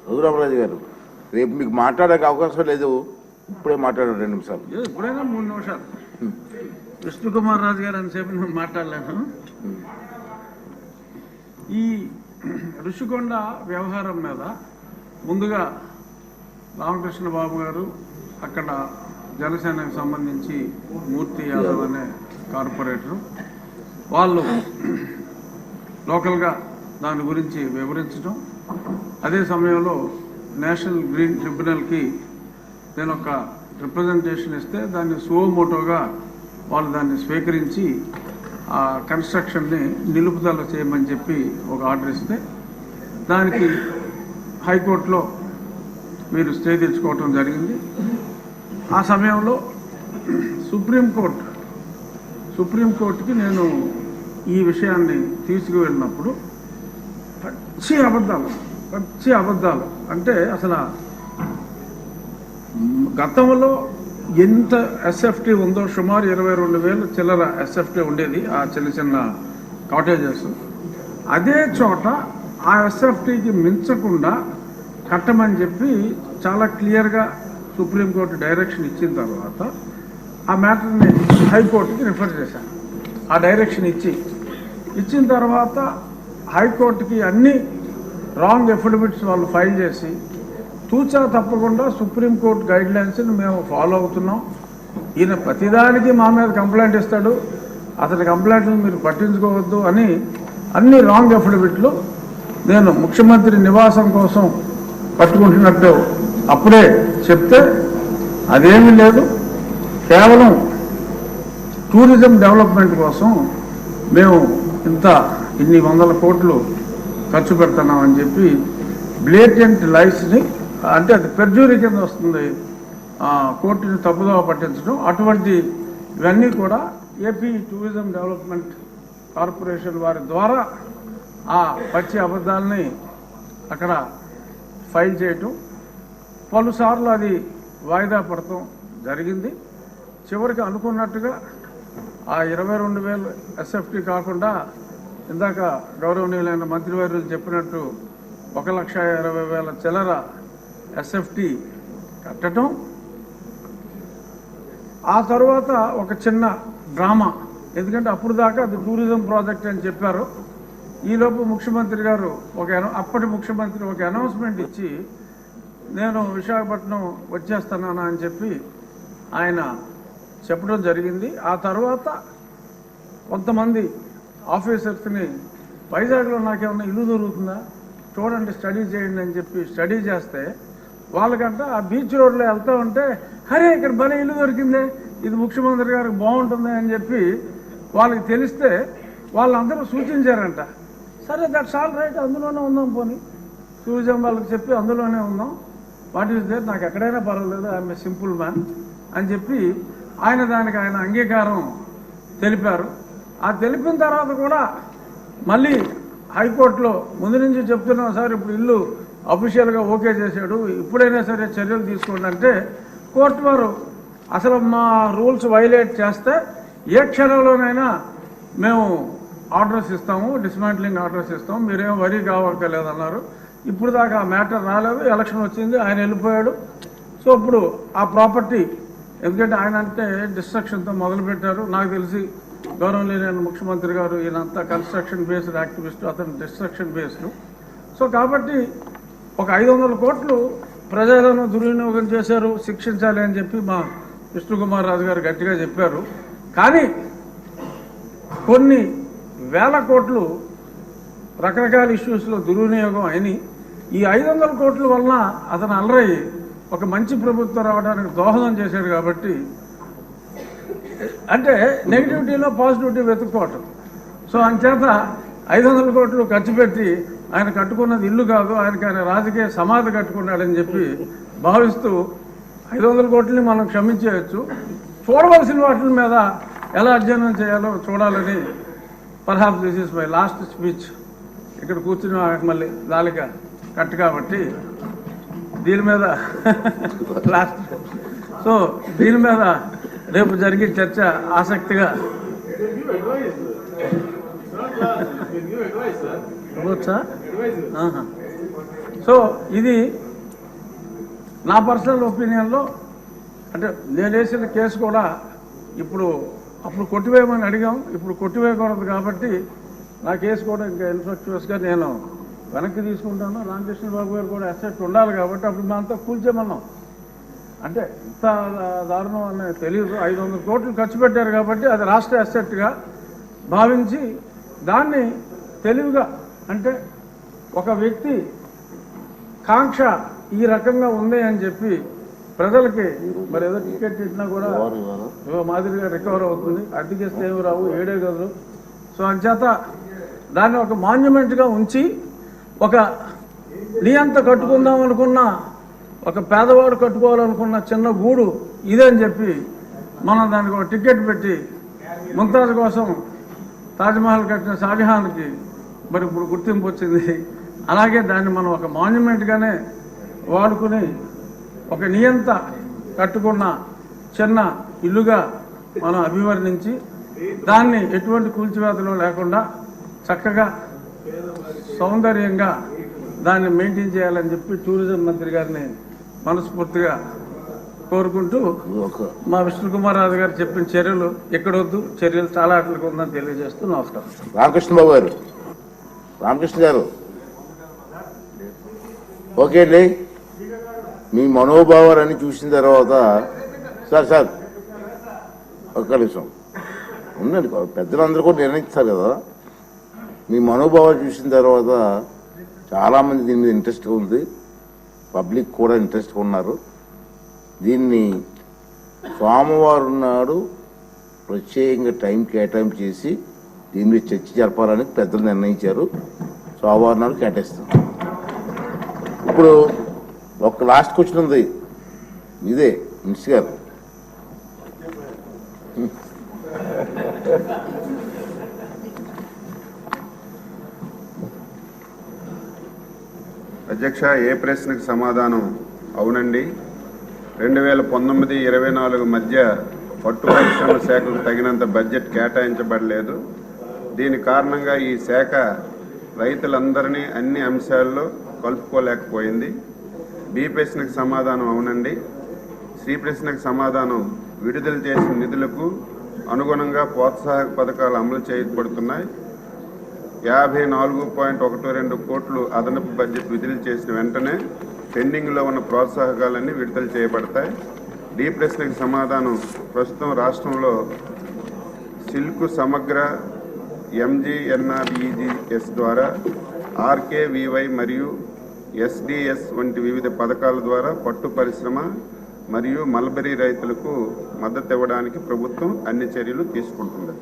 రఘురామరాజు గారు, రేపు మీకు మాట్లాడే అవకాశం లేదు, ఇప్పుడే మాట్లాడారు 2 నిమిషాలు. ఇప్పుడైనా 3 నిమిషాలు. విష్ణుకుమార్ రాజు గారు అంతసేపు నేను మాట్లాడలేను. ఈ ఋషికొండ వ్యవహారం మీద ముందుగా రామకృష్ణ బాబు గారు, అక్కడ జనసేనకు సంబంధించి మూర్తి యాదవ్ అనే కార్పొరేటరు, వాళ్ళు లోకల్గా దాని గురించి వివరించడం, అదే సమయంలో నేషనల్ గ్రీన్ ట్రిబ్యునల్కి నేను ఒక రిప్రజెంటేషన్ ఇస్తే దాన్ని సువోమోటోగా వాళ్ళు దాన్ని స్వీకరించి ఆ కన్స్ట్రక్షన్ని నిలుపుదల చేయమని చెప్పి ఒక ఆర్డర్ ఇస్తే దానికి హైకోర్టులో మీరు స్టే తెచ్చుకోవటం జరిగింది. ఆ సమయంలో సుప్రీంకోర్టుకి నేను ఈ విషయాన్ని తీసుకువెళ్ళినప్పుడు పచ్చి అబద్ధాలు అంటే అసలు గతంలో ఎంత ఎస్ఎఫ్టీ ఉందో సుమారు 22,000 చిల్లర ఎస్ఎఫ్టీ ఉండేది, ఆ చిన్న కాటేజెస్. అదే చోట ఆ ఎస్ఎఫ్టీకి మించకుండా కట్టమని చెప్పి చాలా క్లియర్గా సుప్రీంకోర్టు డైరెక్షన్ ఇచ్చిన తర్వాత ఆ మ్యాటర్ని హైకోర్టుకి రిఫర్ చేశాను. ఆ డైరెక్షన్ ఇచ్చిన తర్వాత హైకోర్టుకి అన్ని రాంగ్ ఎఫిడవిట్స్ వాళ్ళు ఫైల్ చేసి తూచా తప్పకుండా సుప్రీంకోర్టు గైడ్లైన్స్ని మేము ఫాలో అవుతున్నాం, ఈయన ప్రతిదానికి మా మీద కంప్లైంట్ ఇస్తాడు, అతని కంప్లైంట్లు మీరు పట్టించుకోవద్దు అని అన్ని రాంగ్ ఎఫిడవిట్లు నేను ముఖ్యమంత్రి నివాసం కోసం పట్టుకుంటున్నట్టు అప్పుడే చెప్తే అదేమీ లేదు, కేవలం టూరిజం డెవలప్మెంట్ కోసం మేము ఇన్ని 100 కోట్లు ఖర్చు పెడుతున్నామని చెప్పి బ్లేటెంట్ లైస్ని, అంటే అది పెర్జూరీ కింద వస్తుంది, కోర్టుని తప్పుదోవ పట్టించడం. అటువంటి ఇవన్నీ కూడా ఏపీ టూరిజం డెవలప్మెంట్ కార్పొరేషన్ వారి ద్వారా ఆ పచ్చి అబద్ధాలని అక్కడ ఫైల్ చేయటం, పలుసార్లు అది వాయిదా పడటం జరిగింది. చివరికి అనుకున్నట్టుగా ఆ 22,000 ఎస్ఎఫ్టీ కాకుండా ఇందాక గౌరవనీయులైన మంత్రివర్యులు చెప్పినట్టు 1,20,000 చిల్లర ఎస్ఎఫ్టీ కట్టడం. ఆ తర్వాత ఒక చిన్న డ్రామా, ఎందుకంటే అప్పుడు దాకా అది టూరిజం ప్రాజెక్ట్ అని చెప్పారు. ఈలోపు ముఖ్యమంత్రి గారు అప్పటి ముఖ్యమంత్రి ఒక అనౌన్స్మెంట్ ఇచ్చి నేను విశాఖపట్నం వచ్చేస్తున్నాను అని చెప్పి ఆయన చెప్పడం జరిగింది. ఆ తర్వాత కొంతమంది ఆఫీసర్స్ని వైజాగ్లో నాకేమన్నా ఇల్లు దొరుకుతుందా చూడండి, స్టడీ చేయండి అని చెప్పి స్టడీ చేస్తే వాళ్ళకంట ఆ బీచ్ రోడ్లో వెళ్తూ ఉంటే అరే ఇక్కడ భలే ఇల్లు దొరికిందే, ఇది ముఖ్యమంత్రి గారికి బాగుంటుంది అని చెప్పి వాళ్ళకి తెలిస్తే వాళ్ళందరూ సూచించారంట. సరే దట్స్ ఆల్ రైట్, అందులోనే ఉందాం, పోనీ టూరిజం వాళ్ళకి చెప్పి అందులోనే ఉందాం, వాట్ ఈస్ దేర్, నాకు ఎక్కడైనా పర్వాలేదు, ఐఎమ్ ఏ సింపుల్ మ్యాన్ అని చెప్పి దానికి ఆయన అంగీకారం తెలిపారు. ఆ తెలిపిన తర్వాత కూడా మళ్ళీ హైకోర్టులో ముందు నుంచి చెప్తున్నాం సార్, ఇప్పుడు ఇల్లు అఫీషియల్గా ఓకే చేశాడు, ఇప్పుడైనా సరే చర్యలు తీసుకోండి అంటే కోర్టు వారు అసలు మా రూల్స్ వైలేట్ చేస్తే ఏ క్షణంలోనైనా మేము ఆర్డర్స్ ఇస్తాము, డిస్మాంట్లింగ్ ఆర్డర్స్ ఇస్తాము, మీరేం వరీ కావక్కర్లేదన్నారు. ఇప్పుడు దాకా ఆ మ్యాటర్ రాలేదు, ఎలక్షన్ వచ్చింది, ఆయన వెళ్ళిపోయాడు. సో ఇప్పుడు ఆ ప్రాపర్టీ, ఎందుకంటే ఆయన అంటే డిస్ట్రక్షన్తో మొదలుపెట్టారు, నాకు తెలిసి గౌరవనీయులైన ముఖ్యమంత్రి గారు ఈయనంతా కన్స్ట్రక్షన్ బేస్డ్ యాక్టివిస్ట్, అతను డిస్ట్రక్షన్ బేస్డ్. సో కాబట్టి ఒక 500 కోట్లు ప్రజలను దుర్వినియోగం చేశారు, శిక్షించాలి అని చెప్పి మా విష్ణుకుమార్ రాజు గారు గట్టిగా చెప్పారు. కానీ కొన్ని వేల కోట్లు రకరకాల ఇష్యూస్లో దుర్వినియోగం అయినాయి. ఈ 500 కోట్ల వలన అతను అలరయ్యి ఒక మంచి ప్రభుత్వం రావడానికి దోహదం చేశాడు. కాబట్టి అంటే నెగిటివిటీలో పాజిటివిటీ వెతుక్కోవటం. సో అంచేత 500 కోట్లు ఖర్చు పెట్టి ఆయన కట్టుకున్నది ఇల్లు కాదు, ఆయన రాజకీయ సమాధి కట్టుకున్నాడని చెప్పి భావిస్తూ 500 కోట్లని మనం క్షమించేయచ్చు, చూడవలసిన వాటి మీద ఎలా అధ్యయనం చేయాలో చూడాలని perhaps this is my last speech. ఇక్కడ కూర్చుని మళ్ళీ దాలిక కట్టు కాబట్టి దీని మీద లాస్ట్, సో దీని మీద రేపు జరిగే చర్చ ఆసక్తిగా ఇవ్వచ్చా? సో ఇది నా పర్సనల్ ఒపీనియన్లో అంటే నేను వేసిన కేసు కూడా ఇప్పుడు అప్పుడు కొట్టివేయమని అడిగాం, ఇప్పుడు కొట్టివేయకూడదు కాబట్టి నా కేసు కూడా ఇంకా ఇన్ఫ్రాస్ట్రక్చర్స్గా నేను వెనక్కి తీసుకుంటాను. రామకృష్ణ బాబు గారు కూడా అసెట్ ఉండాలి కాబట్టి అప్పుడు మేమంతా కూల్చేమన్నాం. అంటే ఇంత దారుణం అనేది తెలియదు. 500 కోట్లు ఖర్చు పెట్టారు కాబట్టి అది రాష్ట్ర అసెట్గా భావించి దాన్ని తెలివిగా అంటే ఒక వ్యక్తి కాంక్ష ఈ రకంగా ఉంది అని చెప్పి ప్రజలకి మరి ఏదో టికెట్ ఇచ్చినా కూడా మాదిరిగా రికవర్ అవుతుంది, అడ్డుకేస్తే ఏమి రావు, 7 గదులు. సో అంచేత దాన్ని ఒక మాన్యుమెంట్గా ఉంచి ఒక నియంత కట్టుకుందాం అనుకున్న ఒక పేదవాడు కట్టుకోవాలనుకున్న చిన్న గూడు ఇదని చెప్పి మనం దానికి ఒక టికెట్ పెట్టి ముంతాజ్ కోసం తాజ్మహల్ కట్టిన షాజహాన్కి మరి ఇప్పుడు గుర్తింపు వచ్చింది. అలాగే దాన్ని మనం ఒక మాన్యుమెంట్గానే వాడుకుని ఒక నియంత కట్టుకున్న చిన్న ఇల్లుగా మనం అభివర్ణించి దాన్ని ఎటువంటి కూల్చివేతలు లేకుండా చక్కగా సౌందర్యంగా దాన్ని మెయింటైన్ చేయాలని చెప్పి టూరిజం మంత్రి గారిని మనస్ఫూర్తిగా కోరుకుంటూ మా విష్ణుకుమార్ రాజు గారు చెప్పిన చర్యలు ఎక్కడొద్దు, చర్యలు చాలా అట్లకు ఉందని తెలియజేస్తూ నమస్కారం. రామకృష్ణ బాబు గారు, రామకృష్ణ గారు ఓకే అండి. మీ మనోభావాలన్నీ చూసిన తర్వాత సార్ ఒక్క నిమిషం ఉండండి, పెద్దలందరూ కూడా నిర్ణయిస్తారు కదా. మీ మనోభావాలు చూసిన తర్వాత చాలామంది దీని మీద ఇంట్రెస్ట్గా ఉంది, పబ్లిక్ కూడా ఇంట్రెస్ట్గా ఉన్నారు. దీన్ని సోమవారం నాడు ప్రత్యేకంగా టైం కేటాయింపు చేసి దీని మీద చర్చ జరపాలని పెద్దలు నిర్ణయించారు. సోమవారం నాడు కేటాయిస్తాం. ఇప్పుడు ఒక లాస్ట్ క్వశ్చన్ ఉంది, ఇదే మినిస్టర్ గారు. అధ్యక్ష, ఏ ప్రశ్నకు సమాధానం అవునండి. 2019-24 మధ్య పట్టు పరిశ్రమ శాఖకు తగినంత బడ్జెట్ కేటాయించబడలేదు. దీని కారణంగా ఈ శాఖ రైతులందరినీ అన్ని అంశాల్లో కలుపుకోలేకపోయింది. బి ప్రశ్నకు సమాధానం అవునండి. సి ప్రశ్నకు సమాధానం విడుదల చేసిన నిధులకు అనుగుణంగా ప్రోత్సాహక పథకాలు అమలు చేయబడుతున్నాయి. 54.12 కోట్లు అదనపు బడ్జెట్ విడుదల చేసిన వెంటనే పెండింగ్లో ఉన్న ప్రోత్సాహకాలన్నీ విడుదల చేయబడతాయి. డి ప్రశ్నకు సమాధానం ప్రస్తుతం రాష్ట్రంలో సిల్క్ సమగ్ర MGNREGS ద్వారా RKVY మరియు SDS వంటి వివిధ పథకాల ద్వారా పట్టు పరిశ్రమ మరియు మల్బరీ రైతులకు మద్దతు ఇవ్వడానికి ప్రభుత్వం అన్ని చర్యలు తీసుకుంటుంది.